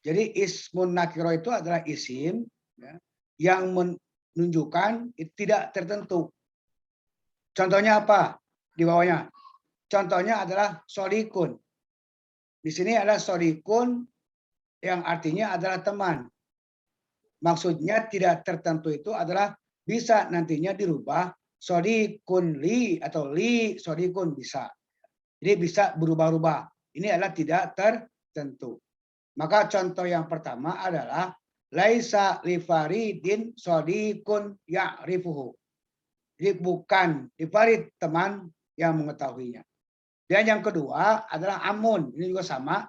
Jadi ismun nakiro itu adalah isim ya, yang menunjukkan tidak tertentu. Contohnya apa di bawahnya? Contohnya adalah sodikun. Di sini adalah sodikun yang artinya adalah teman. Maksudnya tidak tertentu itu adalah bisa nantinya dirubah sodikun li atau li sodikun bisa. Jadi bisa berubah-ubah. Ini adalah tidak tertentu. Maka contoh yang pertama adalah laisa li Faridin sodikun ya'rifuhu. Jadi bukan di Farid teman yang mengetahuinya. Dan yang kedua adalah amun. Ini juga sama.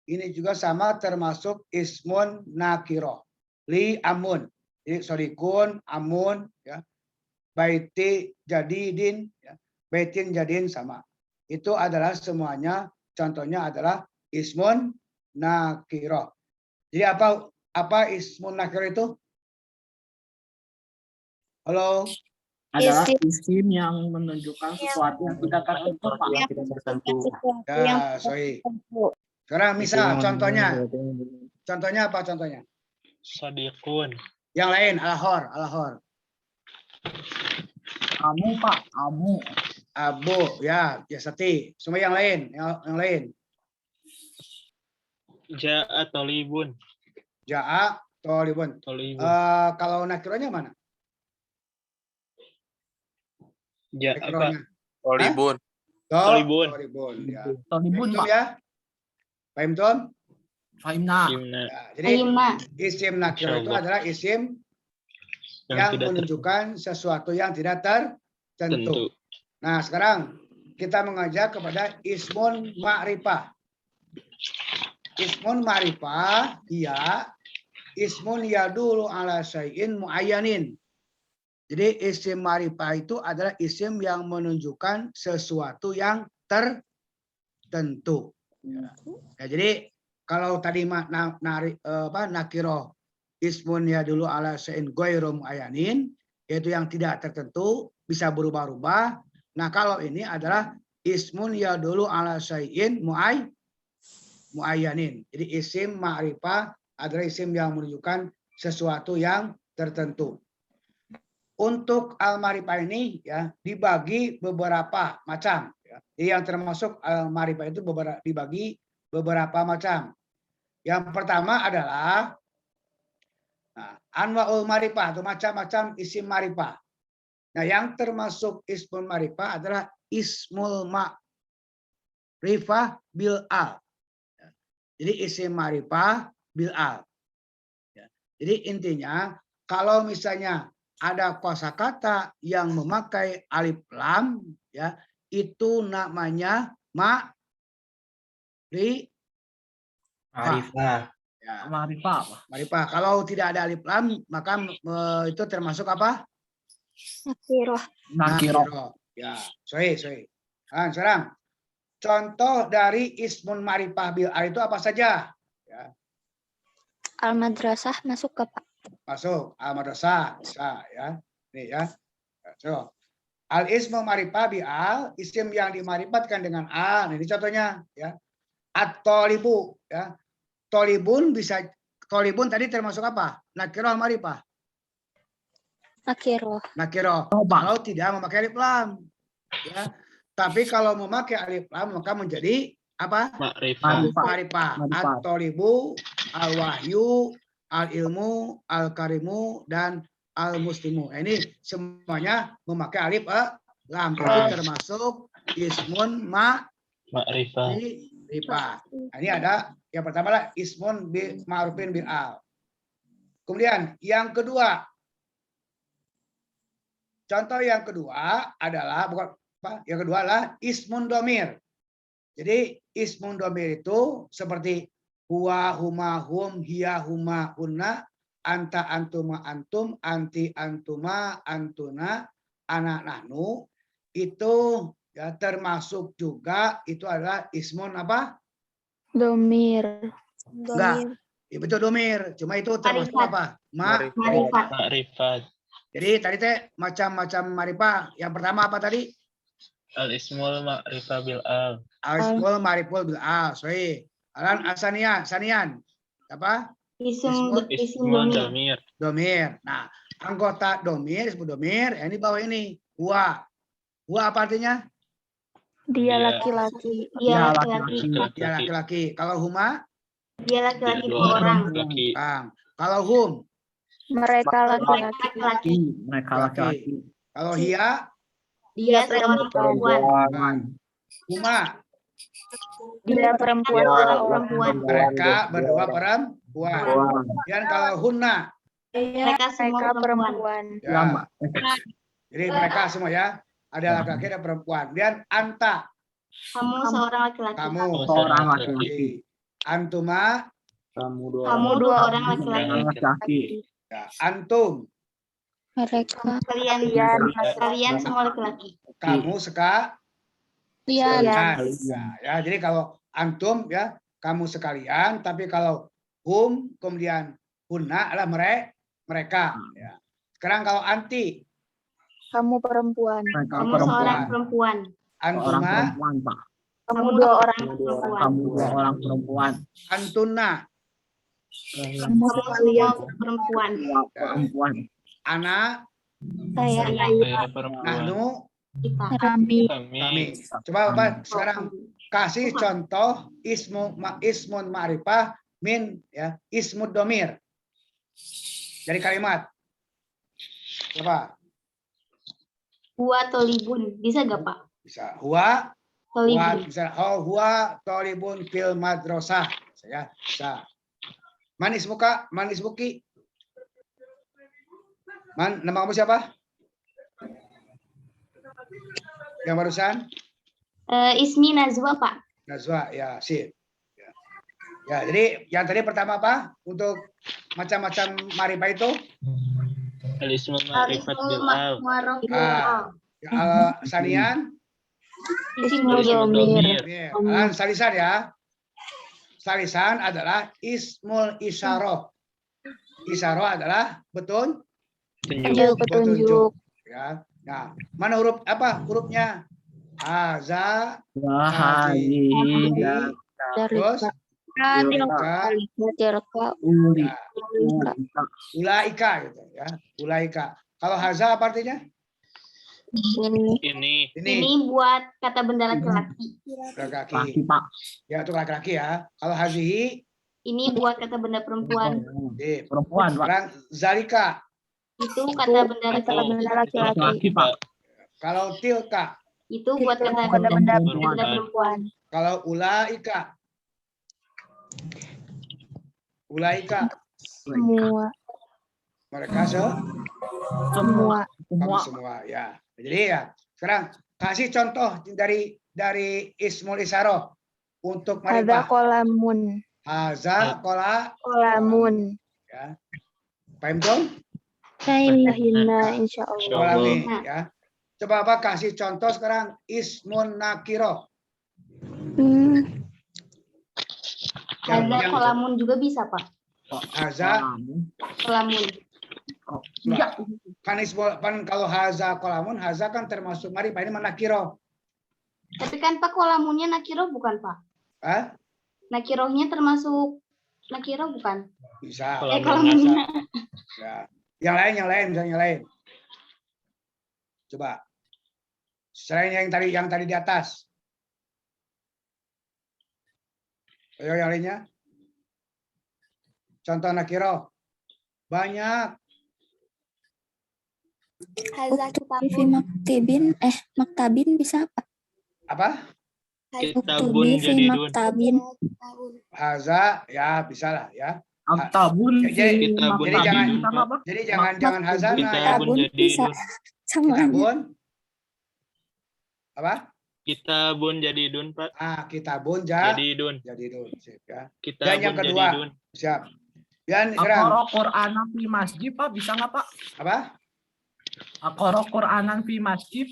Ini juga sama termasuk ismun nakiro. Li amun. Jadi sodikun, amun, ya. Baiti jadidin, ya. Baitin jadin sama. Itu adalah semuanya contohnya adalah ismun nakiro. Jadi apa ismun nakiro itu? Halo. Adalah isim yang menunjukkan sesuatu yang tidak tertentu, Pak. Ya, sorry. Sekarang misal contohnya. Contohnya apa contohnya? Sodikun. Yang lain alahor. Amu, Pak, amu. Abu, ya, jasati. Semua yang lain, yang lain. Ja'a tolibun. Ja'a tolibun. Kalau nakironya mana? Ja'a Nakironya. tolibun. Tolibun. Ya. Tolibun, Pak. Ya. Paham Tom? Fahimna. Ya, jadi isim nakiro itu adalah isim yang menunjukkan sesuatu yang tidak tertentu. Nah, sekarang kita mengajak kepada ismun ma'rifah. Ismun ma'rifah, iya, ismun yadulu ala syai'in mu'ayyanin. Jadi isim ma'rifah itu adalah isim yang menunjukkan sesuatu yang tertentu. Ya, jadi kalau tadi nakiro ismun yadulu ala syai'in ghairu mu'ayyanin, yaitu yang tidak tertentu, bisa berubah-ubah. Nah, kalau ini adalah ismun yadulu ala syai'in muayyanin. Jadi isim ma'rifah adalah isim yang menunjukkan sesuatu yang tertentu. Untuk al-ma'rifah ini ya dibagi beberapa macam. Ya. Jadi yang termasuk al-ma'rifah itu dibagi beberapa macam. Yang pertama adalah anwa'ul ma'rifah atau macam-macam isim ma'rifah. Nah, yang termasuk ismul ma'rifah adalah ismul ma'rifah bil al. Jadi isim ma'rifah bil al. Jadi intinya kalau misalnya ada kosakata yang memakai alif lam, ya itu namanya ma'rifah. Ya. Ma'rifah. Kalau tidak ada alif lam, maka itu termasuk apa? Nakiro. Ya, sorry. Nah, sekarang contoh dari ismun ma'rifah bil al itu apa saja? Ya. Al-madrasah masuk ke Pak. Masuk al-madrasah bisa ya. Nih ya. So, al-ismu ma'rifah bil al, isim yang dimarifatkan dengan al. Ini contohnya ya. At-tolibu ya. Tolibun bisa tolibun tadi termasuk apa? Nakiro ma'rifah. Nakiro. Kalau tidak memakai alif lam. Ya. Tapi kalau memakai alif lam maka menjadi apa? Ma'rifah. At-tolibu, al-wahyu, al-ilmu, al-karimu, dan al-muslimu. Ini semuanya memakai alif lam. Itu termasuk ismun ma'rifah. Ini ada yang pertama lah ismun ma'rufin bil al. Kemudian yang kedua, contoh yang kedua adalah yang kedua adalah ismun domir. Jadi ismun domir itu seperti huwa, huma, hum, hiya, huma, hunna, anta, antuma, antum, anti, antuma, antuna, anak, nahnu. Itu ya termasuk juga itu adalah ismun apa? Domir. Enggak. Ya, betul domir. Cuma itu termasuk apa? Ma'rifat. Jadi tadi teh macam-macam ma'rifah. Yang pertama apa tadi? Al-ismul ma'rifah bil al. Al-ismul ma'rifah bil al. Sorry. Alan Asanian, Sanian. Apa? Isim Ismun domir. domir. Domir. Nah, anggota domir disebut domir. Ini bawah ini. Huwa. Huwa apa artinya? Dia Dia. laki-laki. Dia Ya, laki-laki. Dia laki-laki. Kalau huma, Dia laki-laki Dia 2 orang. laki. kalau hum, Mereka laki-laki. Laki-laki. Mereka laki-laki. kalau hiya, Dia seorang perempuan. huma. Dia perempuan. Seorang perempuan. Mereka berdua perempuan. Dan kalau hunna, Mereka semua Mereka perempuan. ya. Lama. Jadi mereka semua ya, ada laki-laki ada perempuan. Dan anta, Kamu seorang laki-laki. kamu. Seorang laki-laki. Antuma, Kamu 2 orang laki-laki. Laki-laki. ya. Antum, Mereka. Kalian semua laki-laki. kamu sekalian. Kalian. Ya, jadi kalau antum ya, kamu sekalian. Tapi kalau hum, kemudian hunna adalah mereka. Ya. Sekarang kalau anti, Kamu perempuan. Mereka Kamu perempuan. seorang perempuan. Orang antuma, perempuan, Pak. Kamu 2 orang perempuan. Kamu 2 orang perempuan. antuna, Kamu semua perempuan. Perempuan. ana, Saya. Saya perempuan. nahnu, Kita. Kami. kami. Coba apa sekarang kasih contoh ismun ma'rifah min ya ismud domir dari kalimat. Coba Huwa tolibun. Bisa gak, Pak? bisa huwa Tolibun. bisa huwa tolibun fil madrasah ya bisa. Manis muki. Nama kamu siapa? Yang barusan? Ismi Nazwa, Pak. Nazwa, ya, sip. Ya, jadi yang tadi pertama apa? Untuk macam-macam marifah itu? Al-ismul ma'rifat bil al. Sanian, Ismu domir. salisan ya. Salisan adalah ismul isyarah. Isyarah adalah Tunjuk. Petunjuk. ya. Nah, mana hurufnya? Haza, Wahai. terus Tilka. Uli. ulaika gitu ya. Ulaika. Kalau haza apa artinya? Ini. Ini Ini buat kata benda laki-laki. Laki-laki. Laki, Pak. Ya, untuk laki-laki ya. Kalau hazihi, Ini buat kata benda perempuan. Perempuan, Pak. sekarang zalika. Itu kata benda Kata laki-laki. benda laki-laki. Laki, Pak. Kalau tilka. Itu buat kata Kata benda benda perempuan. Kalau ulaika. Ulaika. Semua. Mereka Semua. kamu semua ya. Jadi ya, sekarang kasih contoh dari ismul isyarah untuk Ada marifah. kolamun. Haza Kolamun. ya. Paham dong? Hina insya Allah. Ulangi ya. Coba apa kasih contoh sekarang ismun nakiro. Ada kolamun juga bisa, Pak. Haza Kolamun. kan kalau haza kolamun, haza kan termasuk marifah, ini manakiro. Tapi kan Pak kolamunnya nakiro bukan, Pak? Hah? Nakirohnya termasuk nakiro bukan? Bisa. Kolamunnya. Ya. Yang lain, misalnya yang lain. Coba. Selain yang tadi di atas. Ayo yang lainnya. Contoh nakiro. Banyak. Fi maktabin bisa apa? Apa? kitabun Uktubi fi jadidun. maktabin. Haza ya bisa lah ya. Aktabun. Jadi jangan- Jadi jangan hazana ya. Kitabun bisa jadidun. sama aja. Kitabun. Apa? Kitabun jadidun, Pak. Kitabun Jadidun. jadidun. Sip, ya. Kitabun yang kedua. jadidun. Siap. Dan sekarang Akoro Qur'anan fi masjid, Pak. Bisa nggak, Pak? apa? Akoro Qur'anan fi masjid.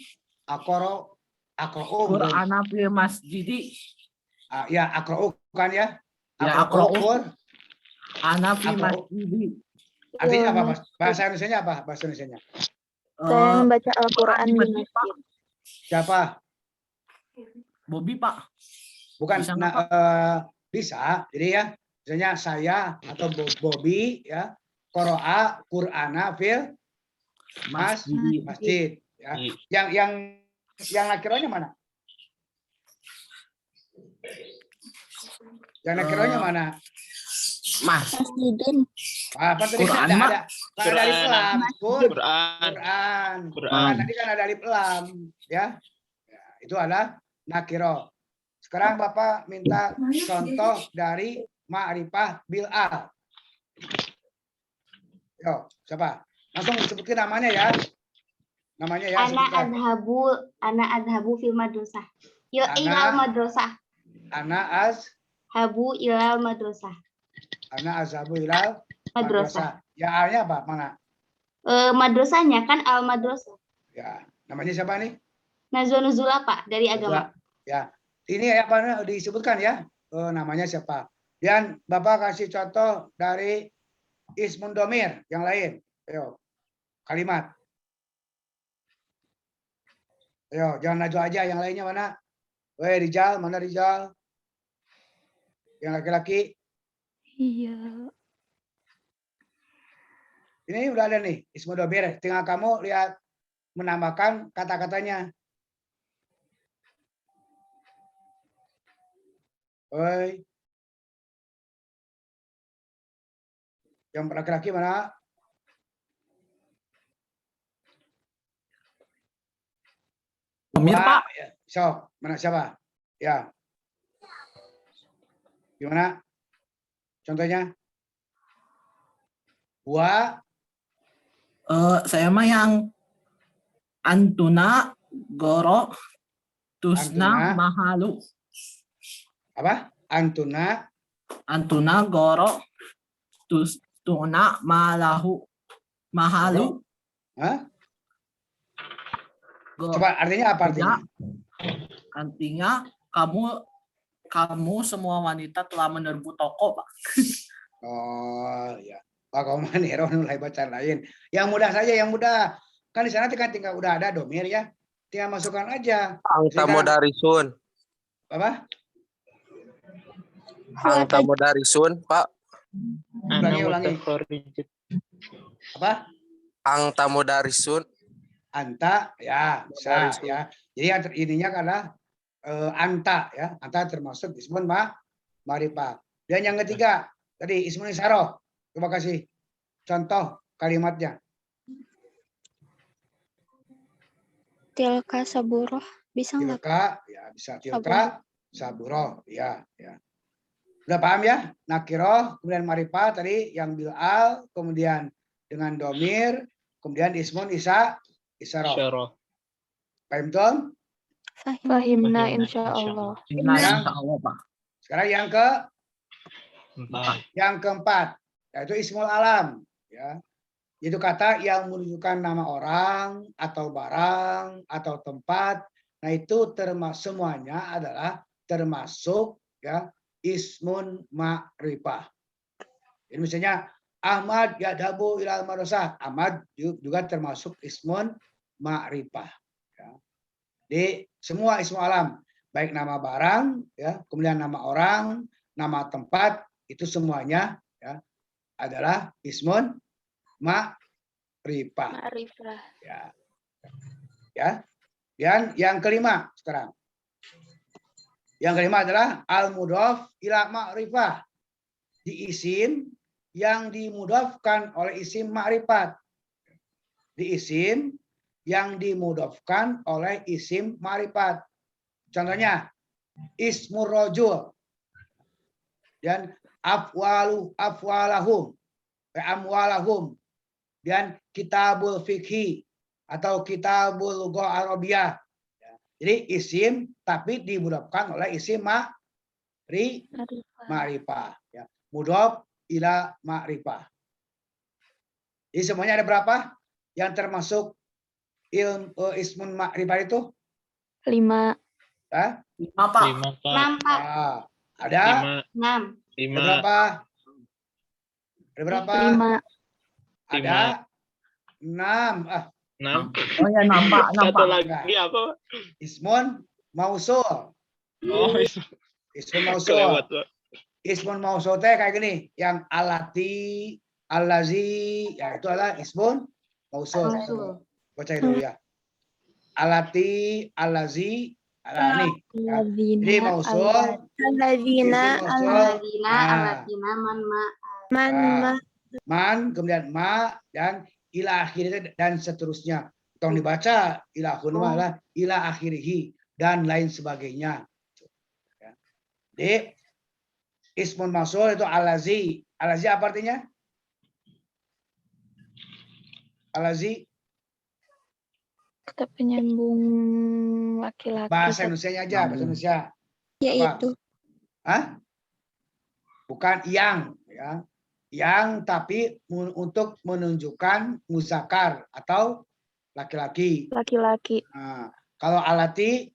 Akoro Qur'anan fi masjidi. ya akro kan ya. Ya, Akro aqra'u. Ana fi Akro. masjidi. artinya apa, Mas? Bahasa Indonesianya apa? Bahasa Indonesianya. Saya membaca Al-Quran di masjid, Pak. masjid. Siapa? Bobby, Pak. Bukan Bisa nah, nggak, Bisa. Jadi ya, misalnya saya atau Bobby ya, qoro'a Qur'ana fil masjid ya. Yang nakirahnya mana? Yang nakirahnya mana? Masjidin. Apa tadi Quran, ada Mak. ada alif lam. Quran. Quran. Tadi kan ada alif lam ya. Ya, itu adalah nakiro. Sekarang Bapak minta contoh dari ma'rifah bil al. Yo, siapa? Langsung sebutin namanya ya. Namanya ya. sebutkan. Ana adhabu fil madrasah. Yo Ana- ilal madrasah. Ana Habu ilal madrasah. azhabu ilal Madrasah. madrasah. Ya alnya apa? Mana? Madrasahnya kan al madrasah. Ya, namanya siapa nih? Nazwa nuzul apa dari agama? Ya, ini apa disebutkan ya? Namanya siapa? Dan Bapak kasih contoh dari ismun domir yang lain. Ayo, kalimat. Ayo, jangan najwa aja. Yang lainnya mana? Weh, Rijal, mana Rijal? Yang laki-laki. Iya. Ini udah ada nih, ismun domir. Tinggal kamu lihat menambahkan kata-katanya. Oi. Yang laki-laki mana? Domir, Pak. Ya. So, mana siapa? Ya. Gimana? Contohnya? Wa, Saya mah yang antuna goro tusna Antuna. mahalu. apa? Antuna Goro tuna mahalu. Hah? Go- Coba artinya apa artinya? Artinya kamu semua wanita telah menerbu toko, Pak. Oh ya. Pak Koman Hero mulai bacaan lain. Yang mudah saja, yang mudah. Kan di sana kan tinggal udah ada domir ya. Tinggal masukkan aja. Angta modarisun. Apa? Angta modarisun, Pak. Ulangi. Apa? Angta modarisun. Anta ya bisa Modarisun. ya. Jadi yang ininya adalah anta ya. Anta termasuk ismun ma'rifah. Dan yang ketiga tadi ismun isyarah. Coba kasih contoh kalimatnya. Tilka saburoh. Bisa nggak? Tilka ya bisa tilka saburoh ya ya. Udah paham ya? Nakiroh, kemudian ma'rifah tadi yang bil'al, kemudian dengan domir, kemudian ismun isyarah. Isyarah. Paham tuh? Fahimna insyaallah. Insya Allah, Pak. Sekarang yang keempat yaitu ismul alam ya. Itu kata yang menunjukkan nama orang atau barang atau tempat. Nah, itu semuanya adalah termasuk ya ismun ma'rifah. Jadi misalnya Ahmad yadhabu ilal madrasah. Ahmad juga termasuk ismun ma'rifah. Ya. Di semua ismu alam, baik nama barang, ya, kemudian nama orang, nama tempat, itu semuanya ya, adalah ismun ma'rifah. Ma'rifah. Ya. Ya. Dan yang kelima sekarang. Yang kelima adalah al-mudhaf ila ma'rifah. Di isim yang dimudhafkan oleh isim ma'rifat. Di isim yang dimudhafkan oleh isim ma'rifat. Contohnya ismur rajul dan afwalahum, amwalahum, dan kitabul fikhi atau kitabul lughah arabiyah. Jadi isim tapi dimudhafkan oleh isim ma'rifah. Ya. Mudhaf ila ma'rifah. Jadi semuanya ada berapa yang termasuk ismun ma'rifah itu? 5. Hah? 5, Pak. 5, Pak. 6, Pak. Ada 6. 5. berapa? Ada berapa? 5. Ada 6. 6. Oh ya, nampak. Satu lagi apa? Ismun mausul. Oh, Ismun mausul. kelewat, Pak. ismun mausul teh kayak gini, yang alati, allazi, ya itu adalah ismun mausul. Mausul. Baca dulu ya. Alati, allazi, nah, nih. Ya. Jadi mausul, Alladzina isim mausul, Aladina, nah. aladina, man, ma. man Nah. ma man, kemudian ma, dan ila akhirnya dan seterusnya. Tolong dibaca ila akhirnya adalah ila akhirihi dan lain sebagainya. Ya. Jadi ismun mausul itu alazi. Alazi apa artinya? Alazi Kata penyambung laki-laki. bahasa Indonesia aja, bahasa Indonesia. yaitu Hah? Bukan yang, ya. Yang tapi untuk menunjukkan muzakkar atau laki-laki. Laki-laki. Nah, kalau alati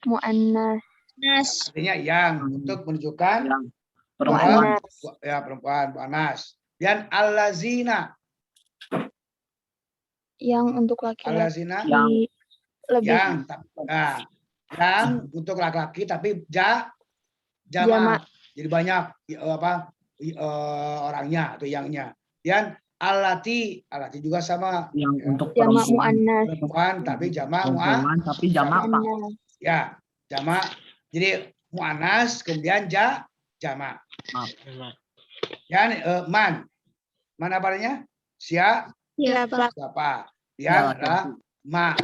Mu'annas. nas artinya yang untuk menunjukkan Yang perempuan. Mu'annas. ya perempuan, Anas. Dan allazina, Yang untuk laki-laki. allazina Yang. Lebih yang nah, yang untuk laki-laki tapi Jamak. jamak. Jadi banyak orangnya atau yangnya. Dan alati juga sama Yang ya, untuk jamak perempuan. mu'annas. perempuan tapi jamak Perempuan tapi jamak, Pak. Mu'annas. ya, jamak. Jadi mu'annas kemudian jamak. Dan man apa artinya? siapa Siapa? Ya, Dia adalah ma.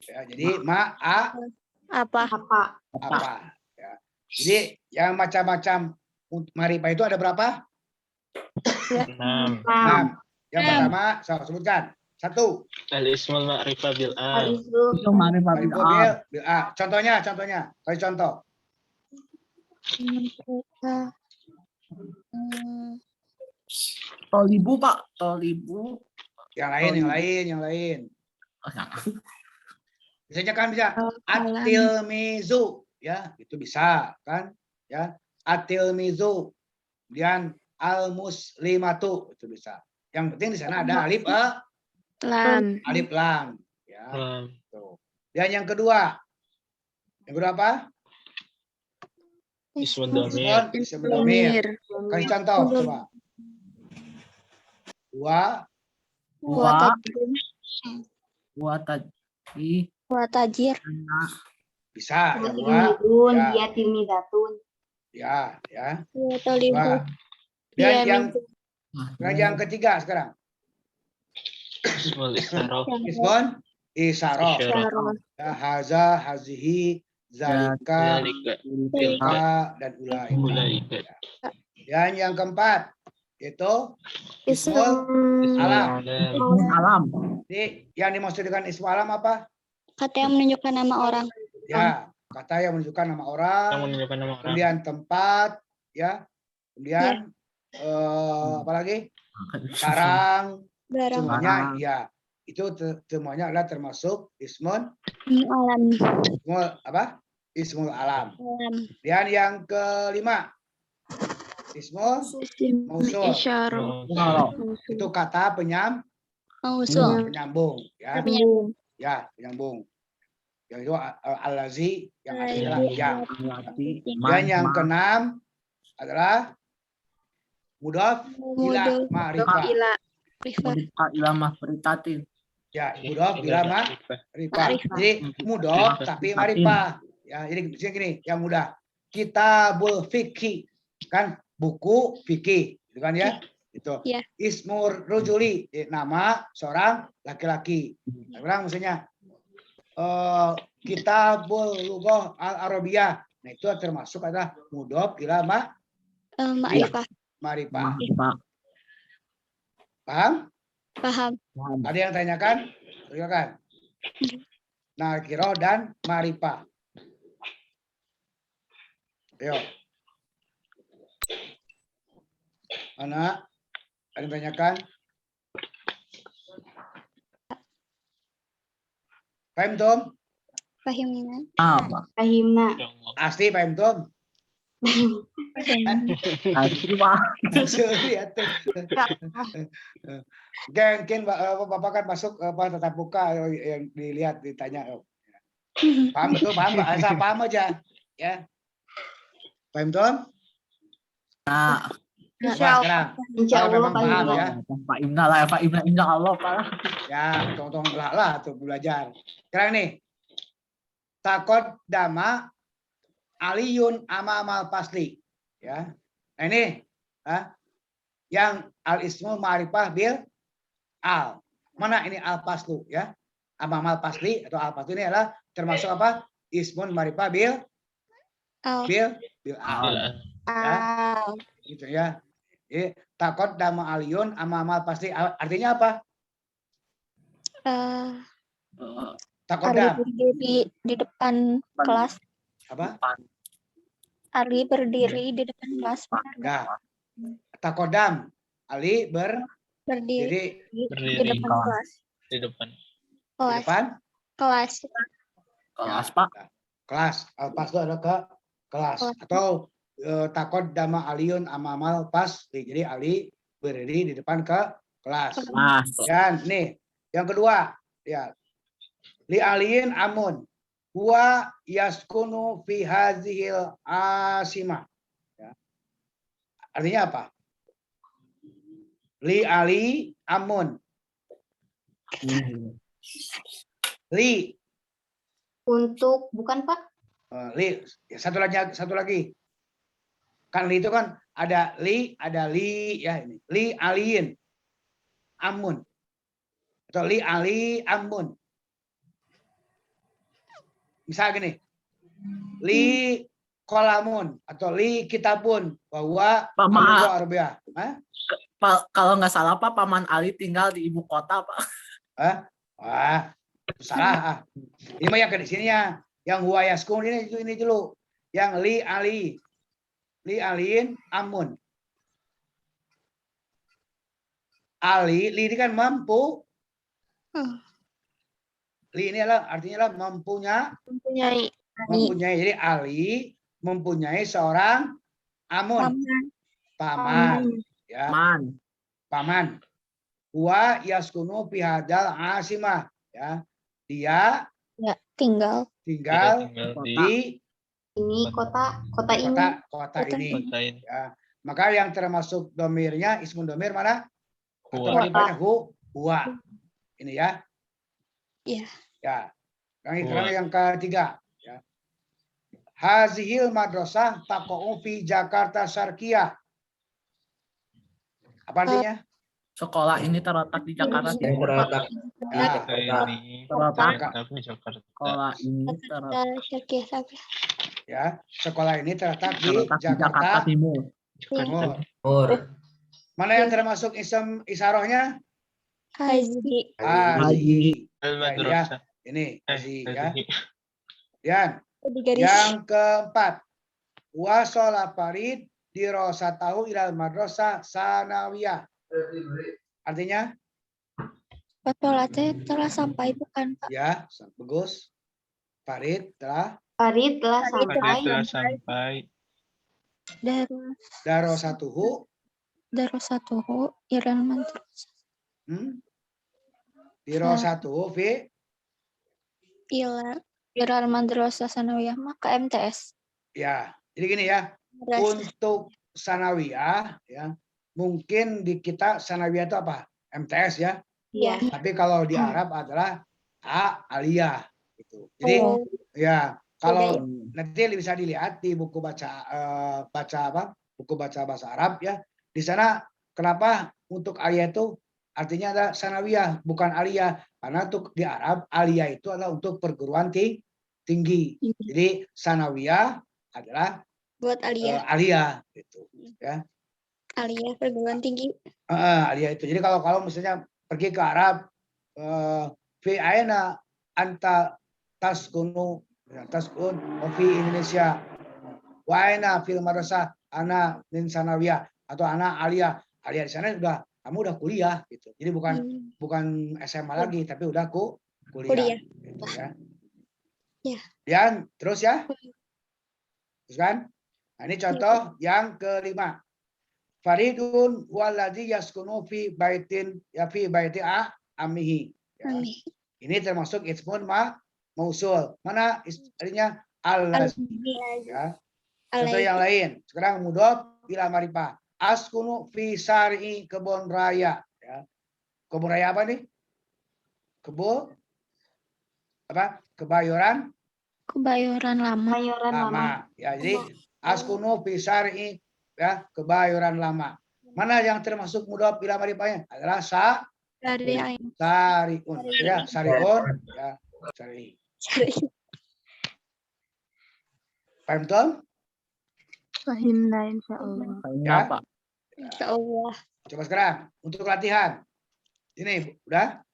Ya, jadi ma apa apa? Ya. Jadi yang macam-macam marifah itu ada berapa? 6. 6. Yang pertama saya sebutkan. 1. Al-ismul ma'rifah bil al. Al-ismu. Itu marifat Marifah bil a. Contohnya. Kasih contoh. Tolibu, Pak. Tolibu. Yang lain. Misalnya kan bisa Alam. atil-mizu, ya, itu bisa kan? Ya, atil-mizu. Kemudian al-muslimatu itu bisa. Yang penting di sana ada alif lam lam, ya. Lam. Tuh. Dan yang kedua apa? Ismul domir. Ism domir. domir Kasih contoh coba. Wa tadi. wa tajir Bisa. Yang dua, Tilmidun, ya. dia tilmidatun. ya. wa tolibu Dua. Dan yang ketiga sekarang. Ismul istaroh. Ismun isyarah. Isyarah. Ya, haza, hazihi, zalika, Zalika. tilka, dan ulaika. Ulaika. Dan yang keempat itu ismul alam. Ismun alam. Jadi yang dimaksud dengan ismul alam apa? kata yang menunjukkan nama orang Ya, kata yang menunjukkan nama orang, Yang menunjukkan nama orang. kemudian tempat, ya, kemudian apa lagi? Sarang, barang semuanya, Barang. ya, itu semuanya adalah termasuk ismun alam apa? Ismul alam. alam Dan yang kelima, ismul mausul. Isyarah. Kalau Itu kata mausul penyambung, ya, penyambung penyambung. Yang itu al-lazi yang artinya yang. berarti Dan yang keenam adalah mudhaf ila Mudhaf ma'rifah. ila rifat ilamah beritatin. Ya, mudhaf ila ma'rifah. Jadi mudhaf tapi ma'rifah. Ya, jadi misalnya gini, yang mudah. Kitabul fikih, kan buku fikih, gitu kan ya? Itu. Iya. Ismur rujuli, nama seorang laki-laki. Orang maksudnya kitabul lughah al-arabiyah. Nah, itu termasuk adalah mudhaf ila ma'rifah ma'rifah. Pak. Paham? paham Ada yang tanyakan? Silakan. Nakirah dan ma'rifah. Ayo. Mana? Ada yang tanyakan? Paham, Tom? fahimna Apa? Fahimna. Asli paham, Tom? Asli, Pak. Lihat tuh. Mungkin Bapak kan masuk tatap muka yang dilihat ditanya. Paham betul, paham, asal paham aja, ya. Paham, Tom? Nah, Coba sekarang. Insya Kalau Allah memang paham Pak. ya. Pak Imna lah, Pak Imna, insya Allah Pak. Ya, tolong lah tuh belajar. Sekarang nih. Takot dama aliyun amamal pasli. Ya. Nah ini yang al ismul ma'rifah bil al. Mana ini al paslu ya? Amamal pasli atau al paslu ini adalah termasuk apa? Ismun ma'rifah bil Al. al. Ya. Gitu ya. Jadi, takot dama aliyun amamal pasli artinya apa? Takot Ali dam berdiri di depan kelas. apa? Ali berdiri di depan kelas. Ya. Takodam Ali Berdiri berdiri di Berdiri depan kelas. di depan. di Kelas. depan Kelas. Kelas Ya, Pak. kelas. Pas itu ada ke kelas Kelas. atau takod dama aliyun amamal pas. Jadi Ali berdiri di depan ke kelas. Kelas. Dan nih yang kedua ya li aliyin amun huwa yaskunu fi hazihil asimah. Ya. Artinya apa? Li ali amun. Li Untuk bukan Pak? li ya, satu lagi kan li itu kan ada li ya ini li aliin amun atau li ali amun misal gini li kolamun atau li kitabun bahwa Pak, maaf. Arabia Pak, kalau nggak salah Pak, Paman Ali tinggal di ibu kota Pak. wah salah ini mah yang ke sininya yang huwa yaskun ini dulu yang li aliin amun Ali li ini kan mampu li ini adalah artinya adalah Mempunyai. jadi Ali mempunyai seorang amun paman ya paman wa yaskunu fi hadal asimah ya dia Ya, tinggal. tinggal di di Ini kota ini. kota ini kota ini. ya maka yang termasuk domirnya ismun domir mana atau Huwa. ma'rifahnya huwa ini ya Iya. ya Huwa. yang ketiga ya hazihil madrasah taqa'u fi Jakarta Syarqiyah apa artinya Sekolah ini terletak di Jakarta Timur Pak. ya, Kota ini Terletak. di Jakarta. Sekolah ini terletak Syarqiyah Sabri. ya sekolah ini terletak di di Jakarta Jakarta Timur. Timur. Mana yang termasuk ism isarohnya? Haji. Haji. Al-Madrasah. Ini haji ya. Haji. Dan Di garis. yang keempat, wasola farid dirosatahu ilal madrasah sanawiyah. Artinya? Patolate telah sampai bukan Pak? Ya, bagus. Farid telah Farid telah Farid Telah sampai. sampai darosatuhu Darosatuhu Iran Mantrus. dirosatuhu fi Iran Madrasah Sanawiyah maka MTS. ya. Jadi gini ya. Untuk sanawiyah ya. Mungkin di kita sanawiyah itu apa? MTS ya. Iya. Tapi kalau di Arab adalah aliyah gitu. Jadi ya kalau nanti bisa dilihat di buku buku baca bahasa Arab ya. Di sana kenapa untuk aliyah itu artinya ada sanawiyah bukan aliyah karena untuk di Arab aliyah itu adalah untuk perguruan tinggi. Jadi sanawiyah adalah Buat Aliyah. aliyah gitu ya. Aliyah perguruan tinggi. Aliyah itu. Jadi kalau misalnya pergi ke Arab fi aina anta taskun fi Indonesia wa aina fil madrasah ana min sanawiyah atau ana aliyah di sana kamu udah kuliah gitu. Jadi bukan SMA lagi tapi udah kuliah. Gitu, ya. Ya. Dan terus ya. Terus kan? Nah, ini contoh yang kelima. Faridun waladzi yaskunu fi baitin ya fi baiti amihi. Ya. Ini termasuk ismun mausul. Mana artinya allazi ya. Contoh yang lain. Sekarang mudhof ila ma'rifah. Askunu fi syar'i kebun raya. Ya. Kebun raya apa nih? Kebun apa? Kebayoran Kebayoran lama. Mayoran lama. lama. Ya, jadi askunu fi syar'i ya, kebayoran lama. Mana yang termasuk mudhof ila ma'rifahnya? Adalah Dari aing. sariun. Ya, sariun. Ya, sari. Paham tuh? Fahimna insyaallah. Kayaknya Ya. Pak. Insya Allah. Coba sekarang untuk latihan. Ini udah.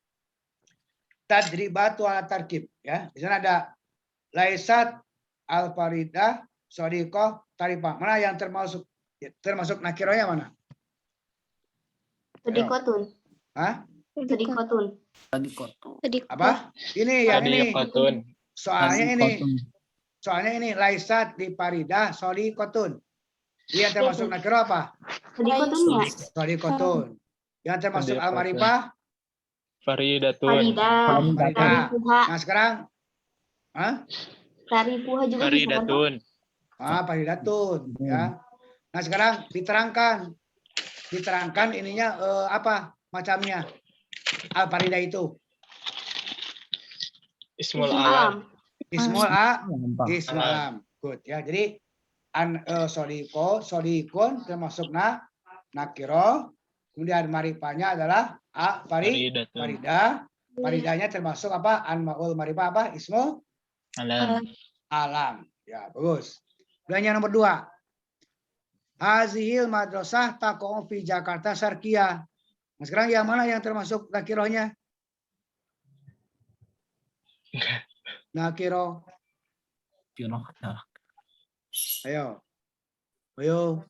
Tadribatu ala tarkib ya. Di sana ada laisat al-faridah sadiqah tarifah. Mana yang termasuk nakirohnya mana? Sedikotun. Hah? Sedikotun. Tadi kotor. Apa? Ini yang ini. Sadiqatun. Soalnya ini laisat di faridah sadiqatun. Dia termasuk nakiroh apa? Sedikotunnya. Sadiqatun. Yang termasuk Sadiqatun. al-marifah. Faridatun. Faridah. Faridah. Tarifuha. Nah sekarang, Tarifuha juga bisa kan? Faridatun. faridatun ya. Nah sekarang diterangkan ininya apa macamnya al-faridah itu. Ismul Ismul alam. alam. Ismul Gampang. Ismul alam. Good ya. Jadi sodikun termasuk nakiro. Kemudian marifahnya adalah Faridatun. faridah. Faridahnya termasuk apa? Anmaul marifah apa? Ismul Alam. alam. Ya, bagus. Dan yang nomor 2. Hazihil madrasah taqa'u fi Jakarta Sarkia. Nah, sekarang yang mana yang termasuk nakirohnya? Nakiro. Ayo. Ayo.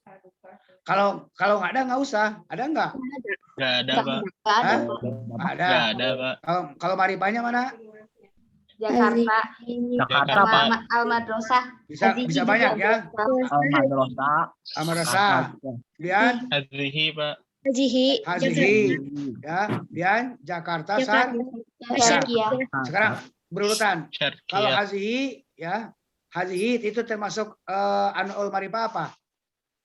Kalau nggak ada nggak usah. Ada nggak? Gak ada, Pak. Gak ada. Hah? Pak. Nggak ada. Gak ada, Pak. Kalau marifahnya mana? Jakarta. Jakarta Jakarta. Pak. Al-Madrasah. Bisa Hazihi banyak juga. ya. Al-Madrasah. Amarasa. Kemudian Hazihi, Pak. Hajihi. Hazihi. Ya. Kemudian Jakarta Sar. Syarqiyah. Sekarang berurutan. Kalau Syarqiyah. hazihi ya. Hazihi itu termasuk anul marifah apa?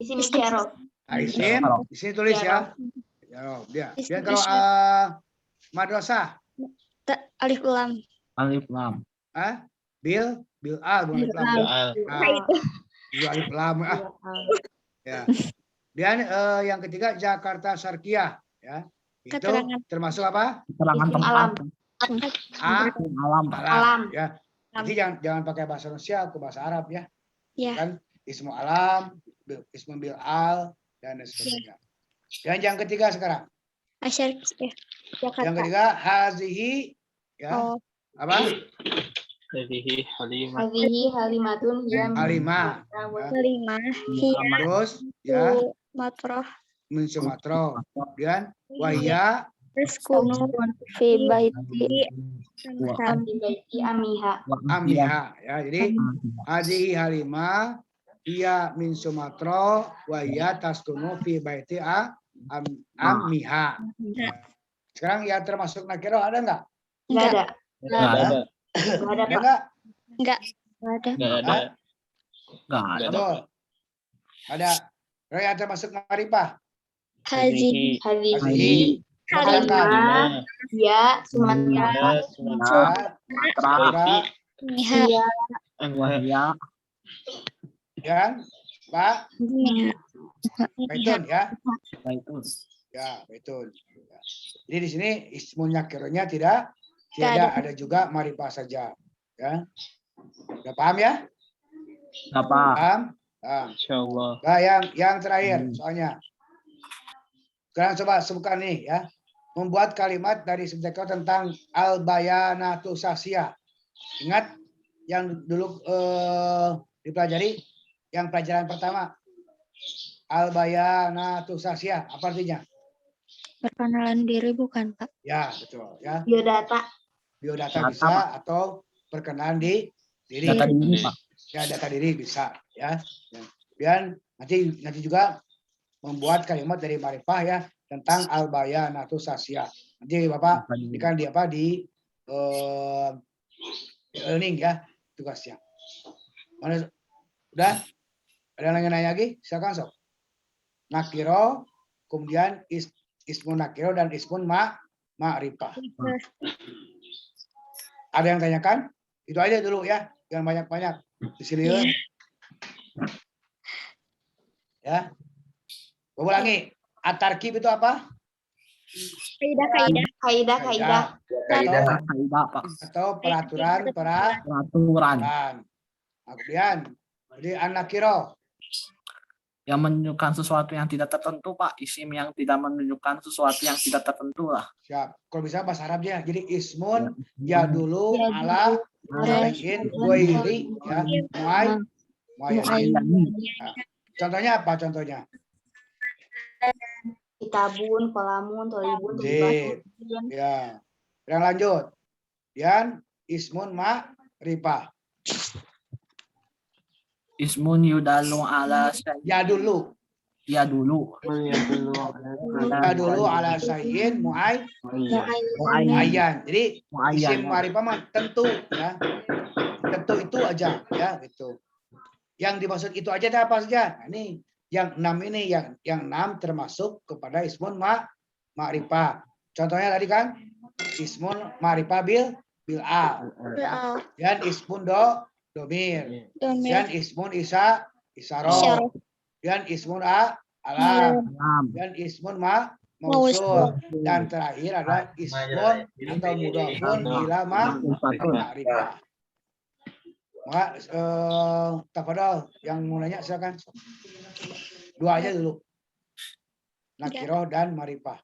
Isim isyarah. Isim. Di sini tulis ya. Ya. Dan kalau madrasah, Alif lam. Alif lam. bil al bukan alif lam. Doal. Bil alif lam ya. Dan yang ketiga Jakarta Sarkia ya. Itu Keterangan. termasuk apa? Keterangan Isim tempat. alam. Alam Pak. Alam ya. Jadi jangan pakai bahasa Indonesia, ke bahasa Arab ya. Ya. Kan ismu alam, ismu bil al dan sebagainya. Dan yang ketiga sekarang. Asyar. Jakarta. Yang ketiga hazihi ya. Oh. Apa? Hazihi halimah. Hazihi halimatun hiya Halimah. Kelima. Hiya. Terus ya Matroh. min Sumatera. Kemudian wahya Terus kuno. Fi baiti di baiti amiha. amiha ya. Jadi hazihi halimah ia min Sumatera wahya taskunu fi baiti amiha. Sekarang yang termasuk nakiro ada enggak? Enggak ada. Gak ada. Enggak ada, Ada Pak. enggak? Enggak. Ada. Gak ada. Enggak ada. Betul. Ada. Kalau yang termasuk marifah. Haji. Hazihi Hazihi. halimah hiya Sumatera. Sumatera. Niha. Hiya Wahya. Dan Pak Niha. Baitun ya. Itu. Ya, betul. Ya. Jadi di sini ismu nakironya tidak Tidak ada juga marifah saja. Ya. Udah paham ya? Apa? Paham? Paham. Insyaallah. Nah, yang terakhir soalnya. Sekarang coba sebutkan nih ya. Membuat kalimat dari subjek tentang al-bayanatu sasya. Ingat yang dulu dipelajari yang pelajaran pertama. Al-bayanatu sasya. Apa artinya? Perkenalan diri bukan, Pak? Ya, betul ya. Biodata. Biodata Data, bisa atau perkenalan diri. Data diri Pak. Ya, data diri bisa ya. Dan nanti juga membuat kalimat dari marifah ya tentang al-bayanatu sasya. Nanti Bapak ini kan di learning ya tugasnya. Mana udah? Ada yang nanya lagi? Silakan sob. Nakiro, kemudian ismun nakiro dan ismun ma'rifah. Ada yang tanyakan? Itu aja dulu ya, jangan banyak-banyak. Disiliun. Ya. Ulangi. At-tarkib itu apa? Kaidah. Kaidah. Kaidah, Pak. Atau peraturan. Peraturan Nah, kemudian jadi an-nakiro. yang menunjukkan sesuatu yang tidak tertentu, Pak. Isim yang tidak menunjukkan sesuatu yang tidak tertentu lah. Siap. Kalau bisa bahasa Arabnya. Jadi ismun ya dulu ala sayin goiri ya muayyan. Nah, contohnya apa contohnya? Kitabun, kolamun, tolibun, Sip. tulibatun. Ya. Yang lanjut. Dan ismun ma'rifah. Ismun yudalu ala Ya dulu. ya dulu. Ya dulu ala sayin muayyan. Jadi isim ma'rifah mah tentu ya. Tentu itu aja ya gitu. Yang dimaksud itu aja ada apa saja? Nah, ini yang 6 ini yang 6 termasuk kepada ismun ma'rifah. Contohnya tadi kan ismun ma'rifah bil a. Dan ismun domir. Dan ismun isyarah. Dan ismun alam. Dan ismun mausul. Dan terakhir ada ismun atau mudhafun ila ma'rifah. Maka tafadhol yang mau nanya silakan. 2 aja dulu. Nakiro dan ma'rifah.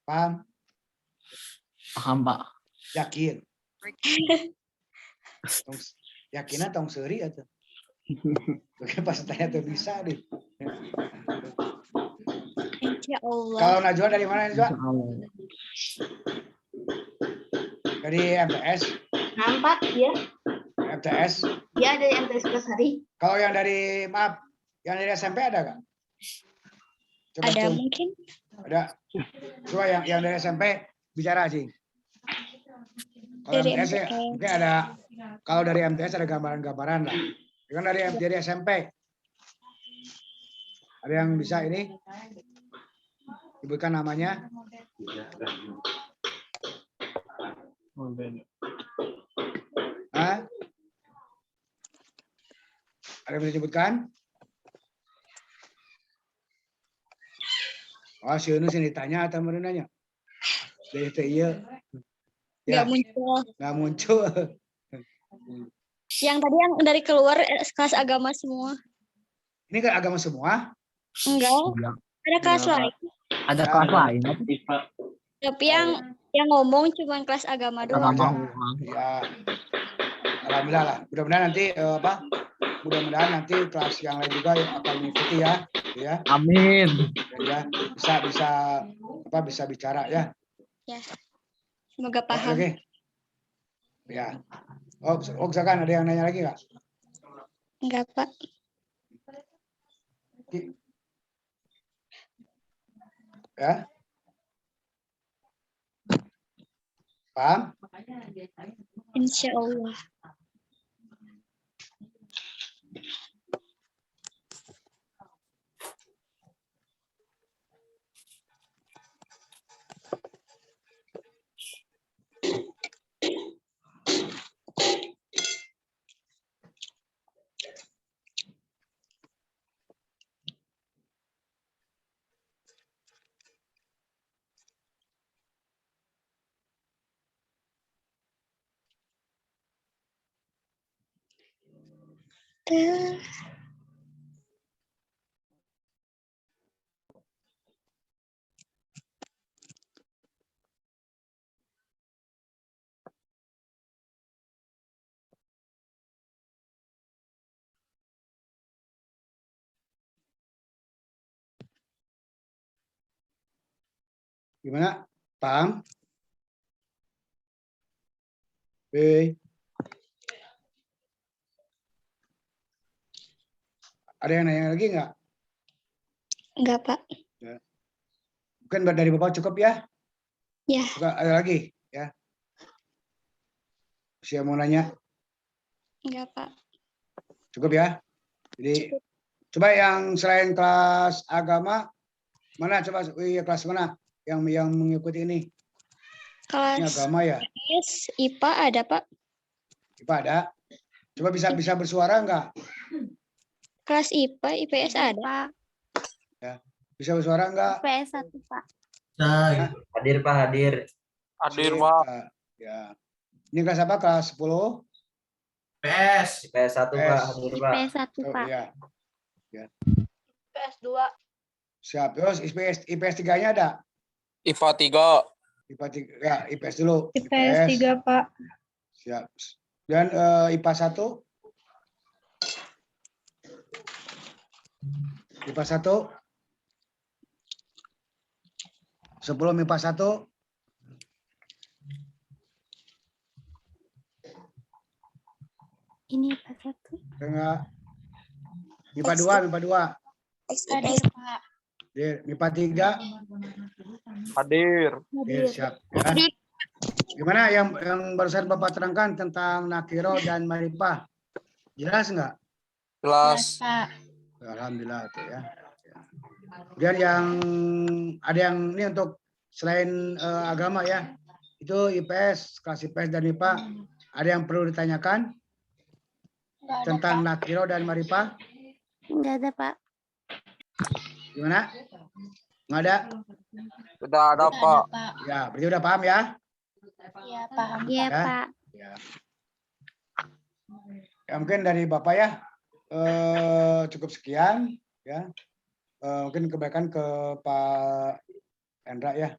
Paham? Paham, Pak. Yakin. Yakinnya tong seri atau? Oke, pas tanya tuh bisa deh. Insya Allah. Kalau Najwa dari mana Najwa? Dari MTS. Nampak ya? MTS. Ya ada yang MTS Kasari. Kalau yang dari yang dari SMP ada nggak? Coba Ada tuh. mungkin. Ada. Coba yang dari SMP bicara sih. Kalau Dari MTS ya, MTS. mungkin ada. Kalau dari MTS ada gambaran-gambaran lah. Kan dari SMP. Ada yang bisa ini? Sebutkan namanya. Hah? Ada yang bisa disebutkan? Oh, si Unu sini ditanya atau mau nanya? Dari iya. Nggak muncul. Nggak muncul. Yang tadi yang dari keluar kelas agama semua. Ini kan agama semua. Enggak. Ada kelas lain. Ada kelas lain. Tapi yang ngomong cuma kelas agama doang. Ya. Alhamdulillah lah. Mudah-mudahan nanti mudah-mudahan nanti kelas yang lain juga yang akan mengikuti ya. Ya. Amin. Ya, bisa bicara ya. Ya. Semoga paham. Oke. Ya. Oh, silakan ada yang nanya lagi nggak? Enggak, Pak. Ya. Paham? Insya Allah. Gimana? Paham? Ada yang nanya lagi nggak? Enggak, Pak. Mungkin dari Bapak cukup ya? Ya. Ada lagi ya? Siapa mau nanya? Enggak, Pak. Cukup ya. Jadi coba yang selain kelas agama mana coba kelas mana yang mengikuti ini? Ini Kelas agama ya. IPS, IPA ada, Pak. IPA ada. Coba bisa bersuara enggak? Kelas IPA, IPS ada. Bisa bersuara enggak? PS 1 Pak. Hadir Pak, hadir. Hadir, Sip, Pak. Ya. Ini kelas apa? Kelas 10? PS 1 Pak, hadir Pak. PS 1 Oh, Pak. iya. PS 2. Siap. Terus IPS 3-nya ada? IPA 3. IPA 3. Ya, IPS dulu. IPS 3 Pak. Siap. Dan IPA 1? IPA 1? Sebelum IPA 1? Ini PS 1. Enggak. IPA 2, IPA 2. Hadir, Pak. IPA 3? Hadir. Siap. Ya. Gimana yang barusan Bapak terangkan tentang nakiro dan marifah? Jelas enggak? Jelas. Pak. Alhamdulillah tuh ya. Kemudian yang ada yang ini untuk selain agama ya, itu IPS, kelas IPS dan IPA, ada yang perlu ditanyakan tentang nakiro dan marifah? Enggak ada Pak. Gimana? Nggak ada? Sudah ada, Pak. Ya, berarti udah paham ya? Iya, paham. Iya Ya. Pak. Ya. Ya mungkin dari Bapak ya cukup sekian ya. Mungkin kebaikan ke Pak Hendra ya.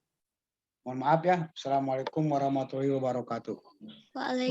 Mohon maaf ya. Assalamualaikum warahmatullahi wabarakatuh. Waalaikumsalam.